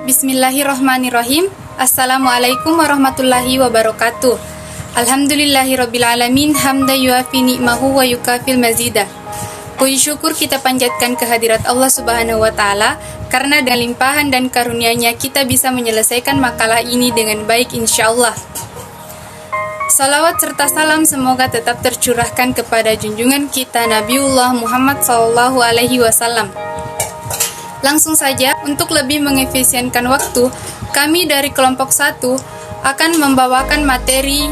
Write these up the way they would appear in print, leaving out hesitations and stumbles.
Bismillahirrahmanirrahim. Assalamualaikum warahmatullahi wabarakatuh. Alhamdulillahirrabbilalamin. Hamda yuafi ni'mahu wa yukafil mazidah. Puji syukur kita panjatkan kehadirat Allah Subhanahu wa Ta'ala, karena dengan limpahan dan karunia-Nya kita bisa menyelesaikan makalah ini dengan baik insyaallah. Salawat serta salam semoga tetap tercurahkan kepada junjungan kita Nabiullah Muhammad SAW. Langsung saja, untuk lebih mengefisienkan waktu, kami dari kelompok 1 akan membawakan materi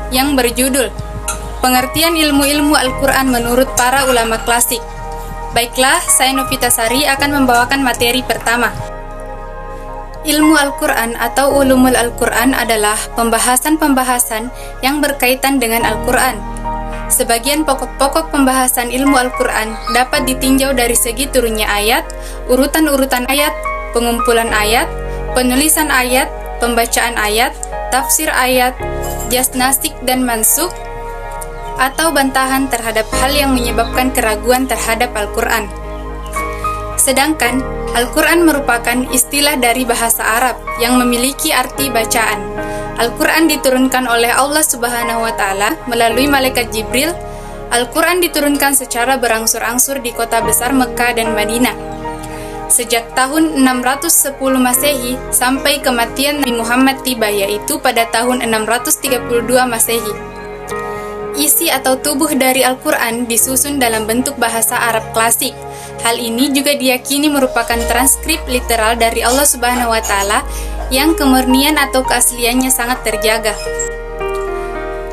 yang berjudul Pengertian Ilmu-Ilmu Al-Quran menurut para ulama klasik. Baiklah, saya Novita Sari akan membawakan materi pertama. Ilmu Al-Quran atau Ulumul Al-Quran adalah pembahasan-pembahasan yang berkaitan dengan Al-Quran. Sebagian pokok-pokok pembahasan ilmu Al-Quran dapat ditinjau dari segi turunnya ayat, urutan-urutan ayat, pengumpulan ayat, penulisan ayat, pembacaan ayat, tafsir ayat, jas nasik dan mansukh, atau bantahan terhadap hal yang menyebabkan keraguan terhadap Al-Quran. Sedangkan Al-Quran merupakan istilah dari bahasa Arab yang memiliki arti bacaan. Al-Quran diturunkan oleh Allah Subhanahu wa Ta'ala melalui malaikat Jibril. Al-Quran diturunkan secara berangsur-angsur di kota besar Mekah dan Madinah sejak tahun 610 Masehi sampai kematian Nabi Muhammad tiba, yaitu pada tahun 632 Masehi. Isi atau tubuh dari Al-Quran disusun dalam bentuk bahasa Arab klasik. Hal ini juga diyakini merupakan transkrip literal dari Allah Subhanahu wa Ta'ala yang kemurnian atau keasliannya sangat terjaga.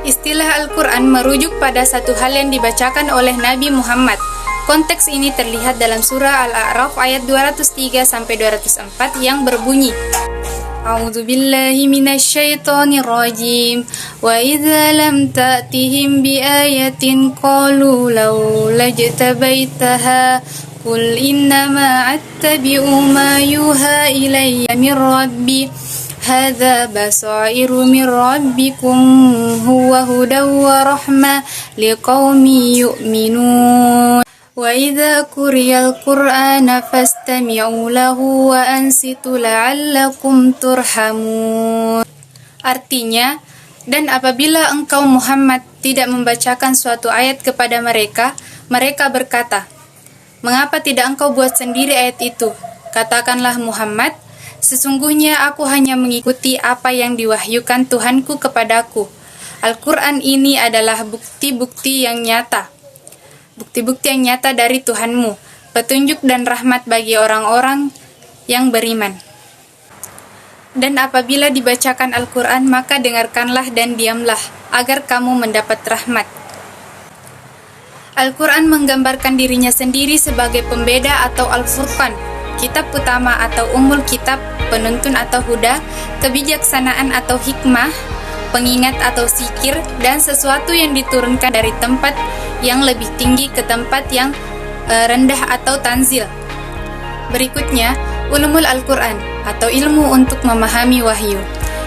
Istilah Al-Quran merujuk pada satu hal yang dibacakan oleh Nabi Muhammad. Konteks ini terlihat dalam surah Al-A'raf ayat 203-204 yang berbunyi, A'udzu billahi minasyaitonir rajim. Wa idza lam ta'tihim bi ayatin qalu laula jtabaitaha qul innama attabi'u ma yuha ilayya min rabbi hadza basairu min rabbikum huwa hudaw wa rahmah liqaumin yu'minun. Wa idza quriyal qur'ana fastami'u lahu wa ansitu la'allakum turhamun. Artinya, dan apabila engkau Muhammad tidak membacakan suatu ayat kepada mereka, mereka berkata, mengapa tidak engkau buat sendiri ayat itu? Katakanlah Muhammad, sesungguhnya aku hanya mengikuti apa yang diwahyukan Tuhanku kepadaku. Al-Quran ini adalah bukti-bukti yang nyata. Bukti-bukti yang nyata dari Tuhanmu, petunjuk dan rahmat bagi orang-orang yang beriman. Dan apabila dibacakan Al-Quran, maka dengarkanlah dan diamlah, agar kamu mendapat rahmat. Al-Quran menggambarkan dirinya sendiri sebagai pembeda atau Al-Furqan, kitab utama atau umul kitab, penuntun atau huda, kebijaksanaan atau hikmah, pengingat atau zikir, dan sesuatu yang diturunkan dari tempat yang lebih tinggi ke tempat yang rendah atau tanzil. Berikutnya, ulumul Al-Quran atau ilmu untuk memahami wahyu.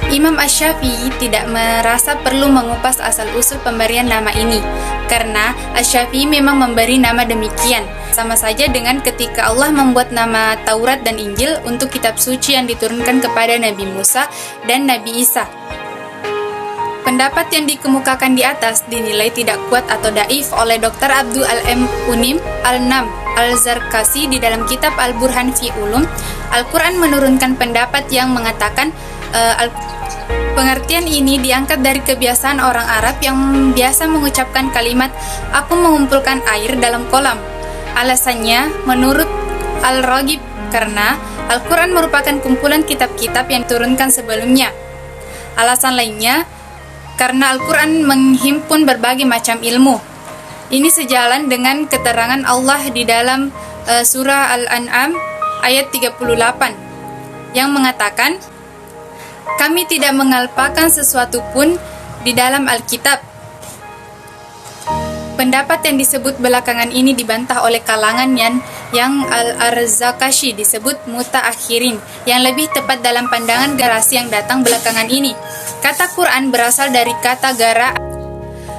Imam Asy-Syafi'i tidak merasa perlu mengupas asal-usul pemberian nama ini, karena Asy-Syafi'i memang memberi nama demikian, sama saja dengan ketika Allah membuat nama Taurat dan Injil untuk kitab suci yang diturunkan kepada Nabi Musa dan Nabi Isa. Pendapat yang dikemukakan di atas dinilai tidak kuat atau daif oleh Dr. Abdul Al-M. Unim Al-Nam Al-Zarkasi di dalam kitab Al-Burhan fi Ulum. Al-Quran menurunkan pendapat yang mengatakan pengertian ini diangkat dari kebiasaan orang Arab yang biasa mengucapkan kalimat aku mengumpulkan air dalam kolam. Alasannya menurut Al-Raghib karena Al-Quran merupakan kumpulan kitab-kitab yang diturunkan sebelumnya. Alasan lainnya karena Al-Quran menghimpun berbagai macam ilmu. Ini sejalan dengan keterangan Allah di dalam surah Al-An'am ayat 38 yang mengatakan, kami tidak mengalpakan sesuatu pun di dalam Alkitab. Pendapat yang disebut belakangan ini dibantah oleh kalangan yang Al-Arzakashi disebut mutaakhirin, yang lebih tepat dalam pandangan generasi yang datang belakangan ini. Kata Quran berasal dari kata gara.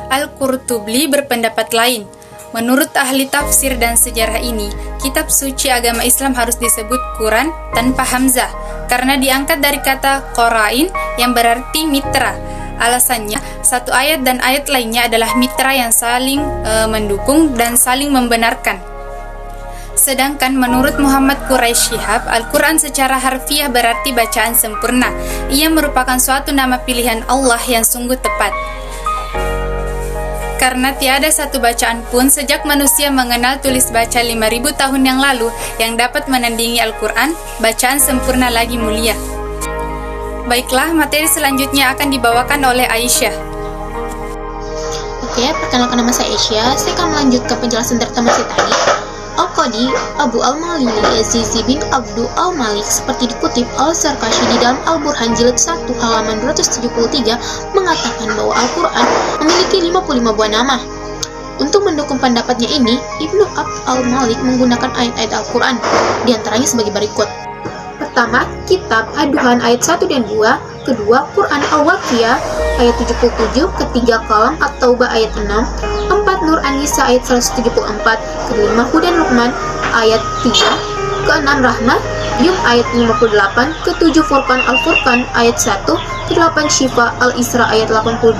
Al-Qurtubi berpendapat lain. Menurut ahli tafsir dan sejarah ini, kitab suci agama Islam harus disebut Quran tanpa hamzah. karena diangkat dari kata Qorain yang berarti mitra. Alasannya, satu ayat dan ayat lainnya adalah mitra yang saling mendukung dan saling membenarkan. Sedangkan menurut Muhammad Quraisy Shihab, Al-Quran secara harfiah berarti bacaan sempurna. Ia merupakan suatu nama pilihan Allah yang sungguh tepat. Karena tiada satu bacaan pun sejak manusia mengenal tulis baca 5.000 tahun yang lalu yang dapat menandingi Al-Quran, bacaan sempurna lagi mulia. Baiklah, materi selanjutnya akan dibawakan oleh Aisyah. Oke, perkenalkan nama saya Aisyah. Saya akan melanjutkan penjelasan dari teman saya tadi. Al-Qadi Abu Al-Mali Azizi bin Abdul Al-Malik seperti dikutip Al-Zarkashi di dalam Al-Burhan jilid 1 halaman 273 mengatakan bahwa Al-Quran memiliki 55 buah nama. Untuk mendukung pendapatnya ini, Ibnu Abd Al-Malik menggunakan ayat-ayat Al-Quran, diantaranya sebagai berikut. Pertama, Kitab Ad-Duhan ayat 1 dan 2, kedua, Quran Al-Waqiah ayat 77, ketiga, Qalam At-Taubah ayat 6, 4, Nur An-Nisa ayat 174, kelima, Hudan Luqman ayat 3, keenam, Rahmah Yum ayat 58, ketujuh, Furqan Al-Furqan ayat 1, ke-8, Syifa Al-Isra ayat 82,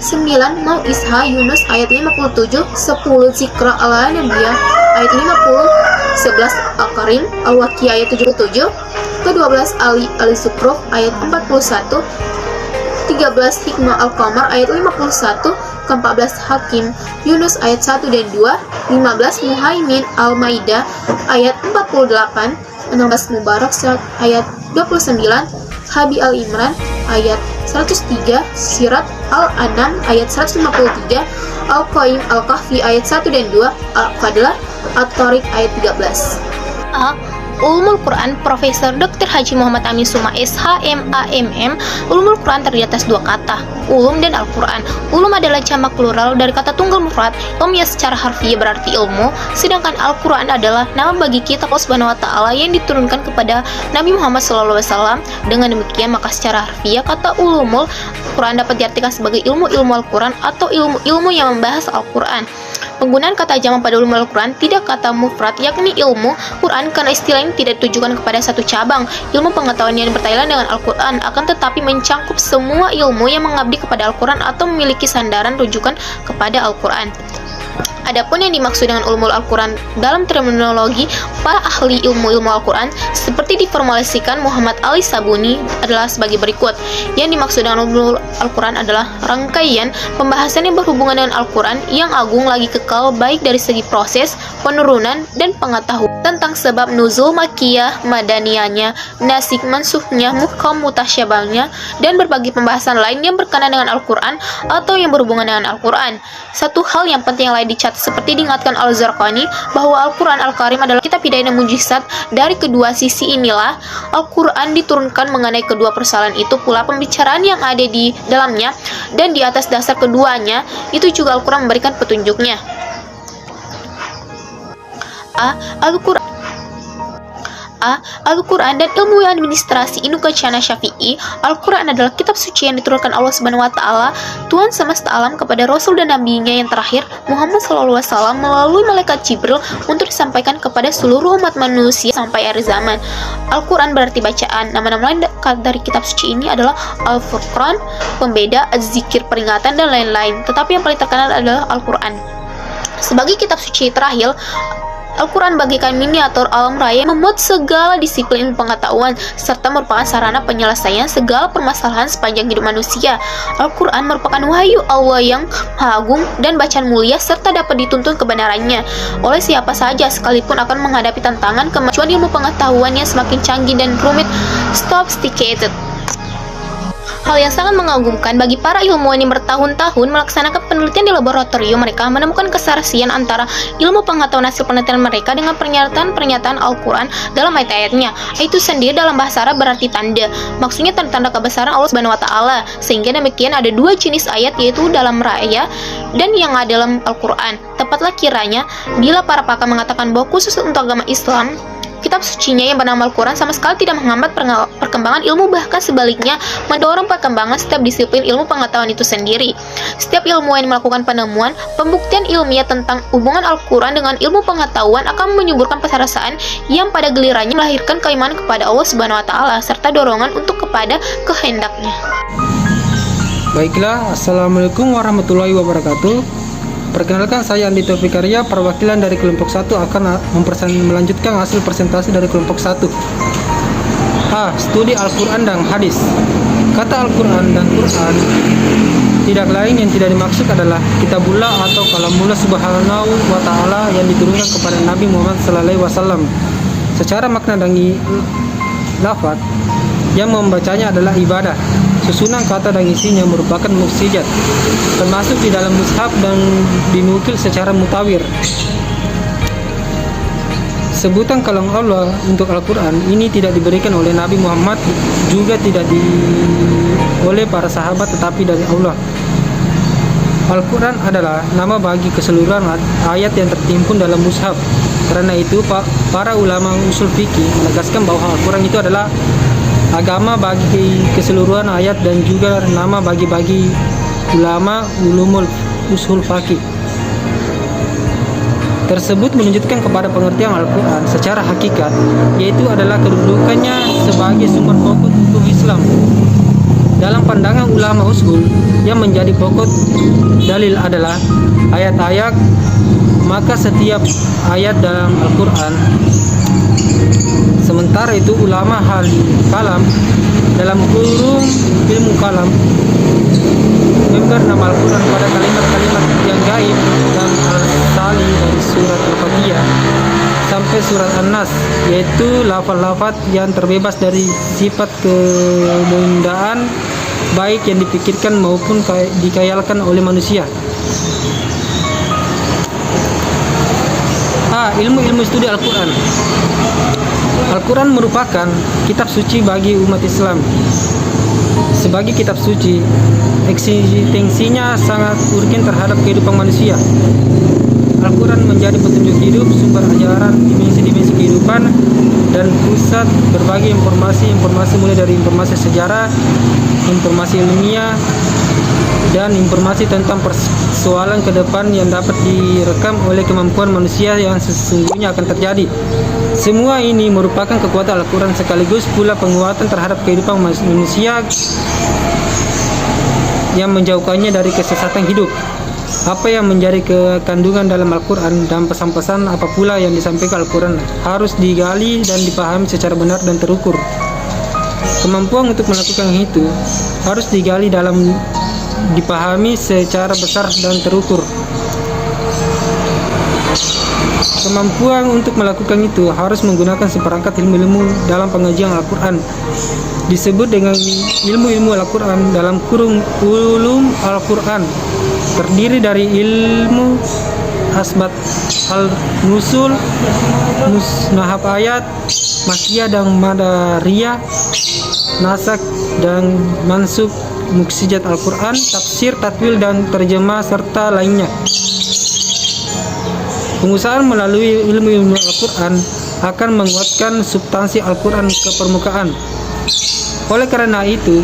9, Mau Isha Yunus ayat 57, 10, Zikra Al-Anabiyah ayat 50, 11, Al-Karim Al-Waqiah ayat 77, ke-12, Ali Al-Zukhruf ayat 41, 13, Hikmah Al-Qamar ayat 51, ke-14, Hakim Yunus ayat 1 dan 2, 15, Muhaimin Al-Maidah ayat 48, 16, Mubarak ayat 29, Habi Al-Imran ayat 103, Sirat Al-Anam ayat 153, Al-Qaim Al-Kahfi ayat 1 dan 2, Al-Fadlah At-Tariq ayat 13. Ulumul Quran Profesor Dr. Haji Muhammad Amin Suma SHMAMM. Ulumul Quran terdiri atas dua kata, ulum dan Al-Quran. Ulum adalah jamak plural dari kata tunggal mufrad. Ilmiah secara harfiah berarti ilmu, sedangkan Al-Quran adalah nama bagi kitab Allah Subhanahu wa taala yang diturunkan kepada Nabi Muhammad SAW. Dengan demikian, maka secara harfiah kata ulumul Quran dapat diartikan sebagai ilmu-ilmu Al-Quran atau ilmu-ilmu yang membahas Al-Quran. Penggunaan kata jamak pada ulum Al-Quran tidak kata mufrad, yakni ilmu Quran, karena istilah ini tidak ditujukan kepada satu cabang ilmu pengetahuan yang berkaitan dengan Al-Quran, akan tetapi mencangkup semua ilmu yang mengabdi kepada Al-Quran atau memiliki sandaran rujukan kepada Al-Quran. Adapun yang dimaksud dengan ulumul Al-Quran dalam terminologi para ahli ilmu Al-Quran seperti diformulasikan Muhammad Ali Sabuni adalah sebagai berikut. Yang dimaksud dengan ulumul Al-Quran adalah rangkaian pembahasan yang berhubungan dengan Al-Quran yang agung lagi kekal, baik dari segi proses, penurunan, dan pengetahuan tentang sebab nuzul makiyah, madaniyahnya, nasik mansuhnya, muhkam mutasyabahnya, dan berbagai pembahasan lain yang berkenaan dengan Al-Quran atau yang berhubungan dengan Al-Quran. Satu hal yang penting yang lain dicatat seperti diingatkan Al-Zarqani bahwa Al-Quran Al-Karim adalah kitab hidayah mujizat. Dari kedua sisi inilah Al-Quran diturunkan. Mengenai kedua persoalan itu pula pembicaraan yang ada di dalamnya, dan di atas dasar keduanya itu juga Al-Quran memberikan petunjuknya. Al-Quran dan ilmu administrasi Ibnu Qacana Syafi'i. Al-Quran adalah kitab suci yang diturunkan Allah Subhanahu wa taala, Tuhan semesta alam, kepada Rasul dan Nabi-Nya yang terakhir Muhammad SAW melalui malaikat Jibril untuk disampaikan kepada seluruh umat manusia sampai akhir zaman. Al-Quran berarti bacaan. Nama-nama lain dari kitab suci ini adalah Al-Furqan, pembeda, Az-Zikir, peringatan, dan lain-lain. Tetapi yang paling terkenal adalah Al-Quran. Sebagai kitab suci terakhir, Al-Quran bagikan miniatur alam raya yang memuat segala disiplin pengetahuan serta merupakan sarana penyelesaian segala permasalahan sepanjang hidup manusia. Al-Quran merupakan wahyu Allah yang maha agung dan bacaan mulia serta dapat dituntun kebenarannya oleh siapa saja sekalipun akan menghadapi tantangan kemajuan ilmu pengetahuan yang semakin canggih dan rumit, sophisticated. Hal yang sangat mengagumkan bagi para ilmuwan yang bertahun-tahun melaksanakan penelitian di laboratorium mereka menemukan keserasian antara ilmu pengetahuan hasil penelitian mereka dengan pernyataan-pernyataan Al-Quran dalam ayat-ayatnya. Itu sendiri dalam bahasa Arab berarti tanda. Maksudnya tanda-tanda kebesaran Allah Subhanahu wa taala. Sehingga demikian ada dua jenis ayat, yaitu dalam raya dan yang ada dalam Al-Quran. Tepatlah kiranya bila para pakar mengatakan bahwa khusus untuk agama Islam kitab sucinya yang bernama Al-Quran sama sekali tidak menghambat perkembangan ilmu, bahkan sebaliknya mendorong perkembangan setiap disiplin ilmu pengetahuan itu sendiri. Setiap ilmuwan yang melakukan penemuan, pembuktian ilmiah tentang hubungan Al-Quran dengan ilmu pengetahuan akan menyuburkan perasaan yang pada gilirannya melahirkan keimanan kepada Allah Subhanahu wa Ta'ala serta dorongan untuk kepada kehendaknya. Baiklah, Assalamualaikum warahmatullahi wabarakatuh. Perkenalkan, saya Andi Taufik Arya, perwakilan dari kelompok 1 akan melanjutkan hasil presentasi dari kelompok 1. A. Studi Al-Quran dan Hadis. Kata Al-Quran dan Quran tidak lain yang tidak dimaksud adalah kitabullah atau kalamullah subhanahu wa ta'ala yang diturunkan kepada Nabi Muhammad SAW. Secara makna dan lafaz, yang membacanya adalah ibadah. Susunan kata dan isinya merupakan mukjizat, termasuk di dalam mushaf dan dinukil secara mutawir. Sebutan kalam Allah untuk Al-Quran ini tidak diberikan oleh Nabi Muhammad, juga tidak oleh para sahabat, tetapi dari Allah. Al-Quran adalah nama bagi keseluruhan ayat yang tertimpun dalam mushaf. Karena itu, para ulama usul fikih menegaskan bahwa Al-Quran itu adalah agama bagi keseluruhan ayat dan juga nama bagi ulama ulumul usul fikih. Tersebut menunjukkan kepada pengertian Al-Quran secara hakikat, yaitu adalah kedudukannya sebagai sumber pokok untuk Islam. Dalam pandangan ulama usul, yang menjadi pokok dalil adalah ayat-ayat, maka setiap ayat dalam Al-Quran. Sementara itu ulama kalam dalam kurung ilmu kalam memberi nama Al-Quran pada kalimat-kalimat yang gaib dan al-tali dari surat Al-Fatihah sampai surat An-Nas, yaitu lafaz-lafaz yang terbebas dari sifat kebendaan baik yang dipikirkan maupun dikayalkan oleh manusia. A. Ilmu studi Al-Quran. Al-Quran merupakan kitab suci bagi umat Islam. Sebagai kitab suci, eksistensinya sangat urgen terhadap kehidupan manusia. Al-Quran menjadi petunjuk hidup, sumber ajaran, dimensi-dimensi kehidupan, dan pusat berbagai informasi mulai dari informasi sejarah, informasi ilmiah, dan informasi tentang persoalan ke depan yang dapat direkam oleh kemampuan manusia yang sesungguhnya akan terjadi. Semua ini merupakan kekuatan Al-Quran sekaligus pula penguatan terhadap kehidupan manusia yang menjauhkannya dari kesesatan hidup. Apa yang menjadi kekandungan dalam Al-Quran dan pesan-pesan apa pula yang disampaikan Al-Quran harus digali dan dipahami secara benar dan terukur. Kemampuan untuk melakukan itu harus digali dalam dipahami secara besar dan terukur. Kemampuan untuk melakukan itu harus menggunakan seperangkat ilmu-ilmu dalam pengajian Al-Quran. Disebut dengan ilmu-ilmu Al-Quran dalam kurung ulum Al-Quran. Terdiri dari ilmu asbat al-nusul, musnahab ayat, makiyah dan madariyah, nasak dan mansuk, mukjizat Al-Quran, tafsir, takwil, dan terjemah, serta lainnya. Pengusahaan melalui ilmu-ilmu Al-Quran akan menguatkan substansi Al-Quran ke permukaan. Oleh karena itu,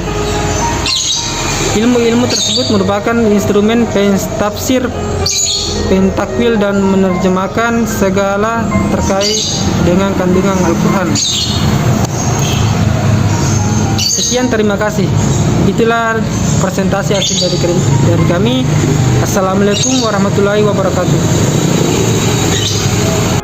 ilmu-ilmu tersebut merupakan instrumen pentafsir, pentakwil, dan menerjemahkan segala terkait dengan kandungan Al-Quran. Sekian, terima kasih. Itulah presentasi hasil dari kami. Assalamualaikum warahmatullahi wabarakatuh.